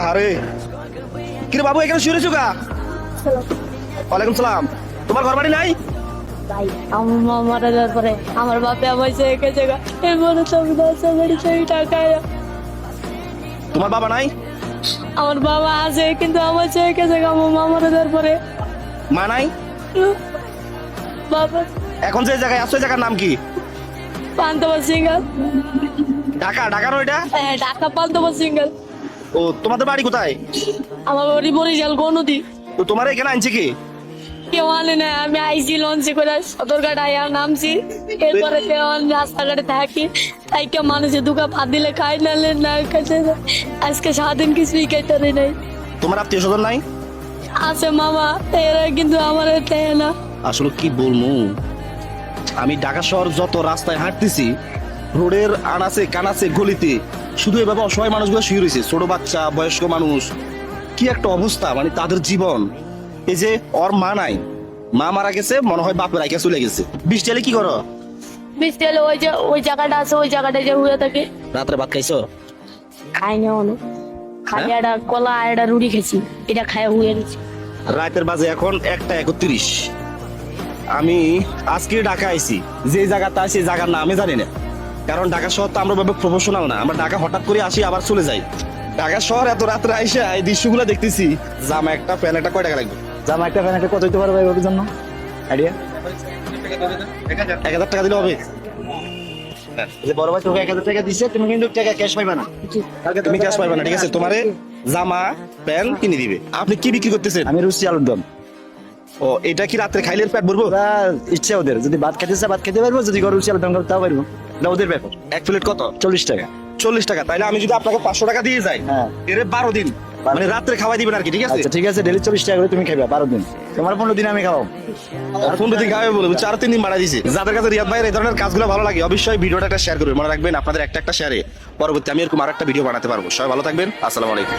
আরে কিরে বাবু এখানে শুয়ে রয়েছো কা? ওয়ালাইকুম সালাম। তোমার ঘর বাড়ি নাই? ভাই আমার মা মারা যাওয়ার পরে আমার বাপে আমার সে একে জায়গা এরপরে তো আমি 10,000 সেই টাকায় তোমার বাবা নাই? আমার বাবা আছে কিন্তু আমার সে একে জায়গা আমার মা মারা যাওয়ার পরে মা নাই? বাবা এখন যে জায়গায় আছো, জায়গার নাম কি? পান্তবা সিঙ্গেল। ঢাকা? ঢাকার ওইটা? হ্যাঁ ঢাকা পান্তবা সিঙ্গেল। ও তোমাদের বাড়ি কোথায়? আমার বাড়ি বরিশাল গনদী। তো তোমার এখানে আনছে কি? কেউ আনে না, আমি আইসি লঞ্চে করে সদরঘাট আয়া নামছি, এরপরে রাস্তাঘাটে থাকি, তাই কেউ মানুষের দুকা ভাত দিলে খাই নালে না খাইতে। আজকে সারাদিন কিছুই খাইতে পারি নাই। তোমার আত্মীয় স্বজন নাই? আছে মামা, এরা কিন্তু আমার দেয় না। আসলে কি বলবো, আমি ঢাকা শহর যত রাস্তায় হাঁটতেছি, রোডের আনাচে কানাচে গলিতে শুধু এভাবে অসহায় মানুষগুলো শুয়ে রয়েছে, ছোট বাচ্চা, বয়স্ক মানুষ। কি একটা অবস্থা, মানে তাদের জীবন। এই যে ওর মা নাই, মা মারা গেছে, মনে হয় বাপের আইকা চলে গেছে। বৃষ্টি হলে কি করো? বৃষ্টি হলে ওই যে ওই জায়গাটা আছে, ওই জায়গাটা যে হয়ে থাকে। রাত্রে ভাত খাইছো? খাই না অনেক, খালি একটা কলা আর একটা রুটি খেয়েছি, এটা খাই হয়ে গেছি। রাতের বাজে এখন 1:31। আমি আজকে ঢাকা আইছি, যে জায়গাটা আছে সেই জায়গার নাম আমি জানি না, কারণ ঢাকা শহর তো আমরা ভাবে প্রফেশনাল না। আমরা ঢাকা হঠাৎ করে আসি আবার চলে যাই। ঢাকা শহর এত রাত্রে আইসা এই দৃশ্যগুলো দেখতেছি। জামা একটা প্যান্ট একটা কয় টাকা লাগবে? জামা একটা প্যান্ট একটা কত হইতে পারবে ওর জন্য আইডিয়া? 1,000 টাকা দিলে হবে? যে বড় ভাই তোকে 1000 টাকা দিছে, তুমি কিন্তু টাকা ক্যাশ পাইবা না। তুমি ক্যাশ পাইবে না, ঠিক আছে? তোমারে জামা প্যান্ট কিনে দিবে। আপনি কি বিক্রি করতেছেন? আমি রুচি আলুর দম। ও, এটা কি রাত্রে খাইলে পেট ভরবো? ওরা ইচ্ছা ওদের, যদি ভাত খেতে চায় ভাত খেতে পারবো, যদি ঘরে রুচি আলুর দম খাবে তাও পারবো। এটা ওদের ব্যাপার। এক প্লেট কত? 40 টাকা। 40 টাকা। তাইলে আমি যদি আপনাকে 500 টাকা দিয়ে যাই, হ্যাঁ। এর 12 দিন, মানে রাত্রে খাওয়াই দিবেন আর কি, ঠিক আছে? আচ্ছা ঠিক আছে, ডেলি 40 টাকা করে তুমি খাইবা 12 দিন। তোমার 15 দিন আমি খাওয়াবো। 15 দিন খাওয়াবে বলবো, 4-3 দিন বাড়াই দিছি। যাদের কাছে রিয়াদ ভাইয়ের এই ধরনের কাজগুলো ভালো লাগে, অবশ্যই ভিডিওটা একটা শেয়ার করবেন। মনে রাখবেন, আপনাদের একটা শেয়ারে পরবর্তী আমি এরকম আরেকটা ভিডিও বানাতে পারবো। সবাই ভালো থাকবেন। আসসালামু আলাইকুম।